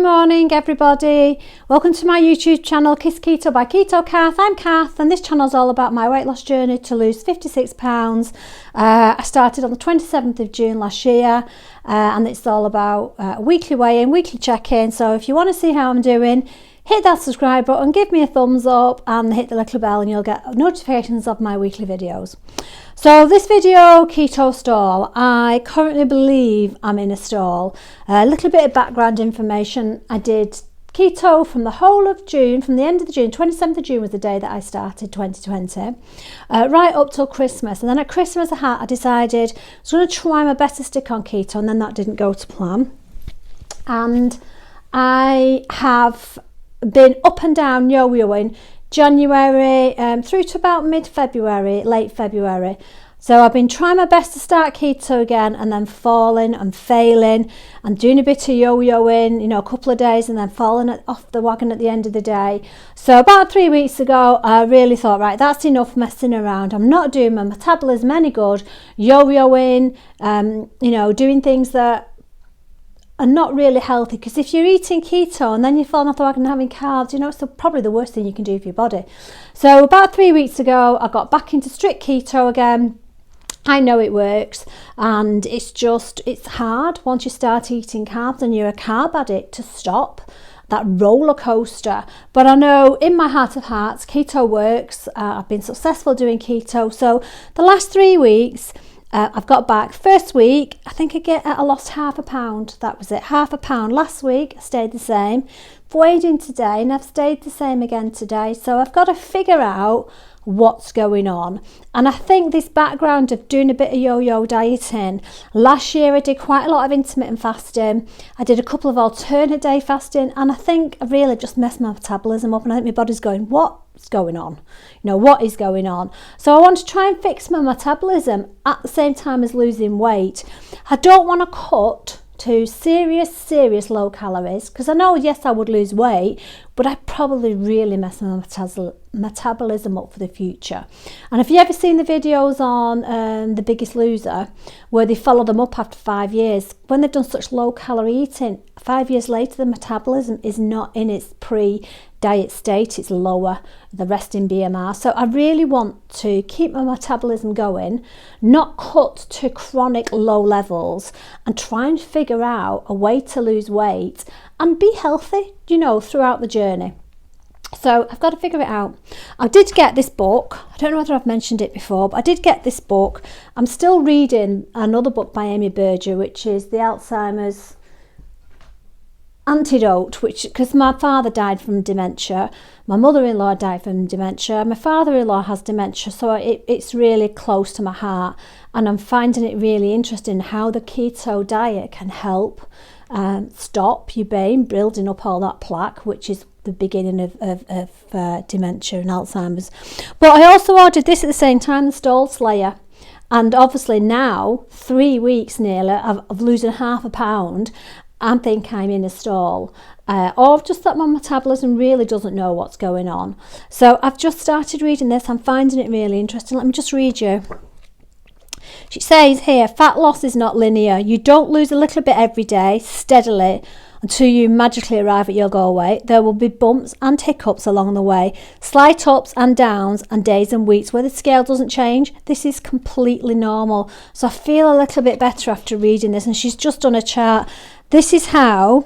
morning everybody, welcome to my YouTube channel Kiss Keto by Keto Kath. I'm Kath and this channel is all about my weight loss journey to lose 56 pounds. I started on the 27th of June last year and it's all about weekly weigh-in, weekly check-in. So if you want to see how I'm doing, hit that subscribe button, give me a thumbs up and hit the little bell and you'll get notifications of my weekly videos. So this video, Keto Stall, I currently believe I'm in a stall. A little bit of background information. I did keto from the whole of June, from the end of the June, 27th of June was the day that I started 2020, right up till Christmas. And then at Christmas I decided I was going to try my best to stick on keto, and then that didn't go to plan. And I have been up and down yo-yoing January through to about mid-February, late February. So I've been trying my best to start keto again and then falling and failing and doing a bit of yo-yoing, you know, a couple of days and then falling off the wagon at the end of the day. So about 3 weeks ago, I really thought, right, that's enough messing around. I'm not doing my metabolism any good, yo-yoing, you know, doing things that are not really healthy, because if you're eating keto and then you're falling off the wagon and having carbs, you know, it's probably the worst thing you can do for your body. So about 3 weeks ago, I got back into strict keto again. I know it works, and it's hard once you start eating carbs and you're a carb addict to stop that roller coaster. But I know in my heart of hearts, keto works. I've been successful doing keto. So the last 3 weeks, I've got back. First week, I think I lost half a pound. That was it, half a pound. Last week, I stayed the same. I've weighed in today and I've stayed the same again today. So I've got to figure out what's going on. And I think this background of doing a bit of yo-yo dieting, last year I did quite a lot of intermittent fasting. I did a couple of alternate day fasting, and I think I really just messed my metabolism up, and I think my body's going, what's going on? You know, what is going on? So I want to try and fix my metabolism at the same time as losing weight. I don't want to cut to serious low calories, because I know, yes, I would lose weight, but I probably really mess my metabolism up for the future. And if you ever seen the videos on The Biggest Loser, where they follow them up after 5 years, when they've done such low calorie eating, 5 years later the metabolism is not in its pre-diet state, it's lower, the resting BMR. So I really want to keep my metabolism going, not cut to chronic low levels, and try and figure out a way to lose weight and be healthy, you know, throughout the journey. So I've got to figure it out. I did get this book. I don't know whether I've mentioned it before, but I did get this book. I'm still reading another book by Amy Berger, which is The Alzheimer's Antidote, because my father died from dementia, my mother-in-law died from dementia, my father-in-law has dementia, so it's really close to my heart, and I'm finding it really interesting how the keto diet can help stop your brain building up all that plaque, which is the beginning of dementia and Alzheimer's. But I also ordered this at the same time, the Stall Slayer, and obviously now 3 weeks nearly of losing half a pound, I think I'm in a stall, or just that my metabolism really doesn't know what's going on. So I've just started reading this. I'm finding it really interesting. Let me just read you. She says here, fat loss is not linear. You don't lose a little bit every day steadily until you magically arrive at your goal weight. There will be bumps and hiccups along the way, slight ups and downs, and days and weeks where the scale doesn't change. This is completely normal. So I feel a little bit better after reading this, and she's just done a chart. This is how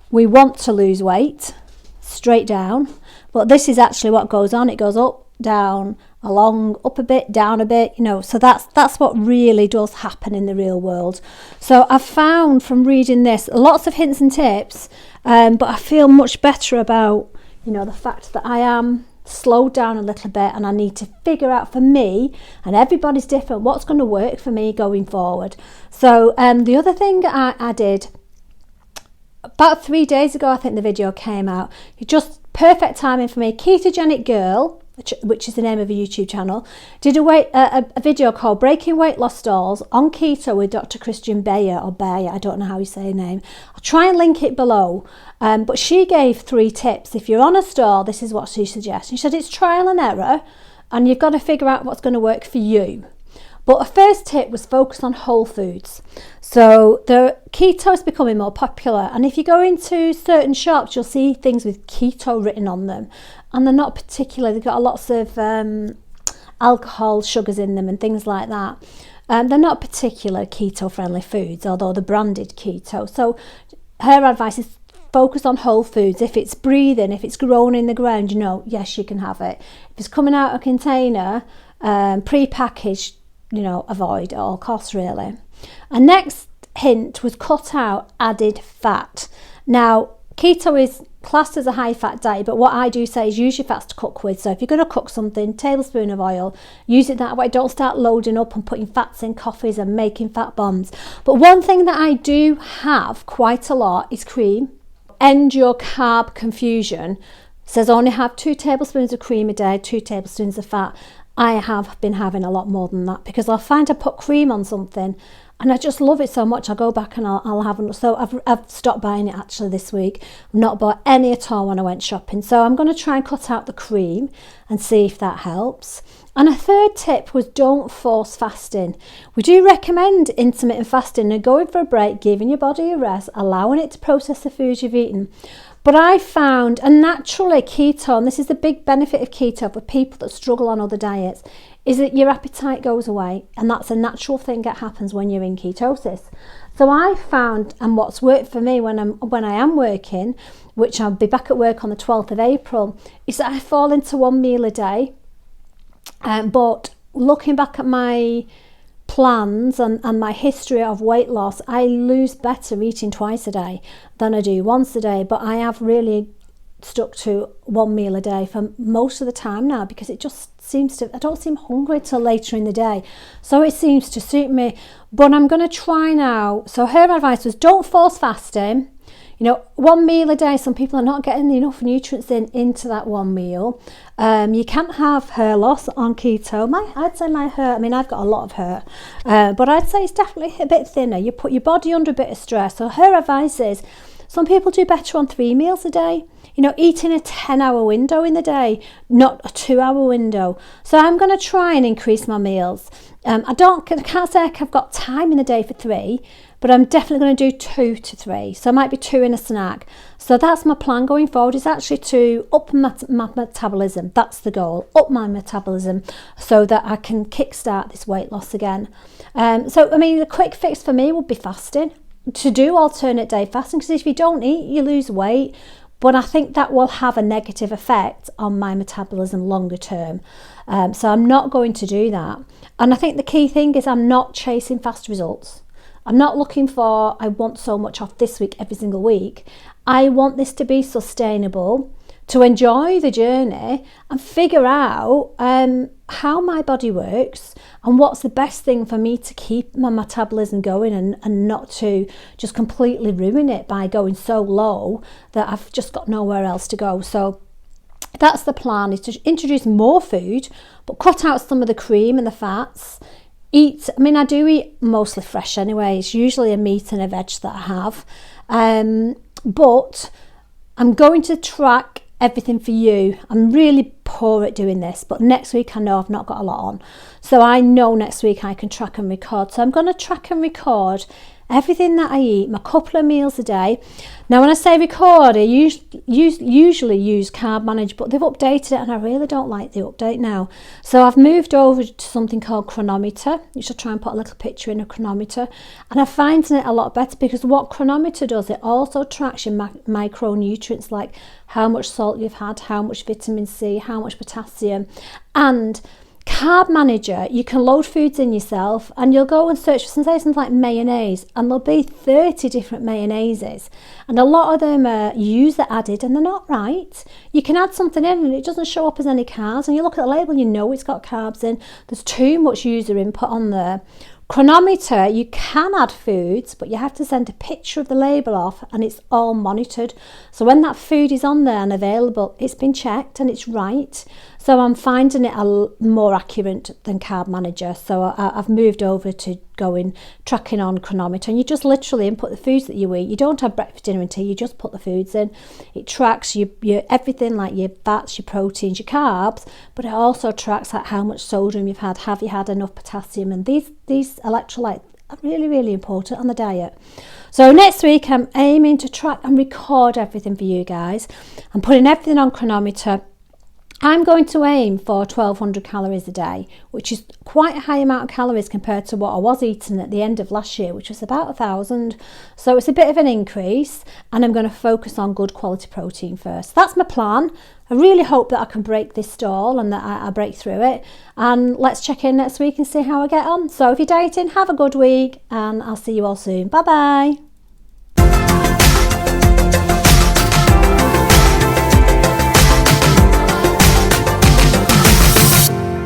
we want to lose weight, straight down, but this is actually what goes on. It goes up, down, along, up a bit, down a bit, you know, so that's what really does happen in the real world. So I've found from reading this lots of hints and tips, but I feel much better about, you know, the fact that I am slowed down a little bit, and I need to figure out for me, and everybody's different, what's going to work for me going forward. So the other thing I did about 3 days ago, I think the video came out, just perfect timing for me. Ketogenic Girl, which is the name of a YouTube channel, did a video called Breaking Weight Loss Stalls on Keto with Dr. Christian Bayer, or Bayer, I don't know how you say her name. I'll try and link it below. But she gave 3 tips. If you're on a stall, this is what she suggests. She said it's trial and error, and you've got to figure out what's going to work for you. But a first tip was focus on whole foods. So the keto is becoming more popular, and if you go into certain shops, you'll see things with keto written on them, and they're not particular. They've got lots of alcohol, sugars in them and things like that. They're not particular keto friendly foods, although they're branded keto. So her advice is focus on whole foods. If it's breathing, if it's grown in the ground, yes, you can have it. If it's coming out of a container, pre-packaged, avoid at all costs, really. And next hint was cut out added fat. Now, keto is classed as a high fat diet, but what I do say is use your fats to cook with. So if you're going to cook something, tablespoon of oil, use it that way. Don't start loading up and putting fats in coffees and making fat bombs. But one thing that I do have quite a lot is cream. End your carb confusion. It says only have 2 tablespoons of cream a day, 2 tablespoons of fat. I have been having a lot more than that, because I'll find I put cream on something and I just love it so much. I'll go back and I'll have it. So I've stopped buying it actually this week. I've not bought any at all when I went shopping. So I'm going to try and cut out the cream and see if that helps. And a third tip was don't force fasting. We do recommend intermittent fasting and going for a break, giving your body a rest, allowing it to process the foods you've eaten. But I found, and naturally keto, and this is the big benefit of keto for people that struggle on other diets, is that your appetite goes away, and that's a natural thing that happens when you're in ketosis. So I found, and what's worked for me when I am working, which I'll be back at work on the 12th of April, is that I fall into 1 meal a day. But looking back at my plans and my history of weight loss, I lose better eating twice a day than I do once a day. But I have really stuck to 1 meal a day for most of the time now, because it just seems to, I don't seem hungry till later in the day, so it seems to suit me. But I'm going to try now. So her advice was don't force fasting. 1 meal a day, some people are not getting enough nutrients into that 1 meal. You can't have hair loss on keto. I'd say my hair, I've got a lot of hair, but I'd say it's definitely a bit thinner. You put your body under a bit of stress. So her advice is some people do better on 3 meals a day. Eating a 10-hour window in the day, not a 2-hour window. So I'm going to try and increase my meals. I can't say I've got time in the day for 3, but I'm definitely going to do 2 to 3. So it might be 2 in a snack. So that's my plan going forward, is actually to up my metabolism. That's the goal, up my metabolism, so that I can kickstart this weight loss again. The quick fix for me would be fasting, to do alternate day fasting, because if you don't eat, you lose weight. But I think that will have a negative effect on my metabolism longer term. So I'm not going to do that. And I think the key thing is I'm not chasing fast results. I'm not looking for, I want so much off this week every single week. I want this to be sustainable, to enjoy the journey and figure out how my body works and what's the best thing for me to keep my metabolism going, and not to just completely ruin it by going so low that I've just got nowhere else to go. So that's the plan, is to introduce more food, but cut out some of the cream and the fats. I do eat mostly fresh anyway. It's usually a meat and a veg that I have. But I'm going to track everything for you. I'm really poor at doing this, but next week I know I've not got a lot on. So I know next week I can track and record. So I'm going to track and record everything that I eat, my couple of meals a day. Now, when I say record, I usually use Carb Manager, but they've updated it and I really don't like the update now. So I've moved over to something called Chronometer. You should try and put a little picture in a Chronometer. And I'm finding it a lot better, because what Chronometer does, it also tracks your micronutrients, like how much salt you've had, how much vitamin C, how much potassium. And Carb Manager, you can load foods in yourself, and you'll go and search for something like mayonnaise, and there'll be 30 different mayonnaises, and a lot of them are user added and they're not right. You can add something in and it doesn't show up as any carbs, and you look at the label, you know it's got carbs in. There's too much user input on there. Chronometer, you can add foods, but you have to send a picture of the label off, and it's all monitored. So when that food is on there and available, it's been checked and it's right. So I'm finding it more accurate than Carb Manager. So I've moved over to tracking on Chronometer, and you just literally input the foods that you eat. You don't have breakfast, dinner and tea, you just put the foods in. It tracks your everything, like your fats, your proteins, your carbs, but it also tracks like how much sodium you've had, have you had enough potassium, and these electrolytes are really, really important on the diet. So next week I'm aiming to track and record everything for you guys. I'm putting everything on Chronometer. I'm going to aim for 1200 calories a day, which is quite a high amount of calories compared to what I was eating at the end of last year, which was about 1,000. So it's a bit of an increase, and I'm going to focus on good quality protein first. That's my plan. I really hope that I can break this stall and that I break through it. And let's check in next week and see how I get on. So if you're dieting, have a good week, and I'll see you all soon. Bye bye.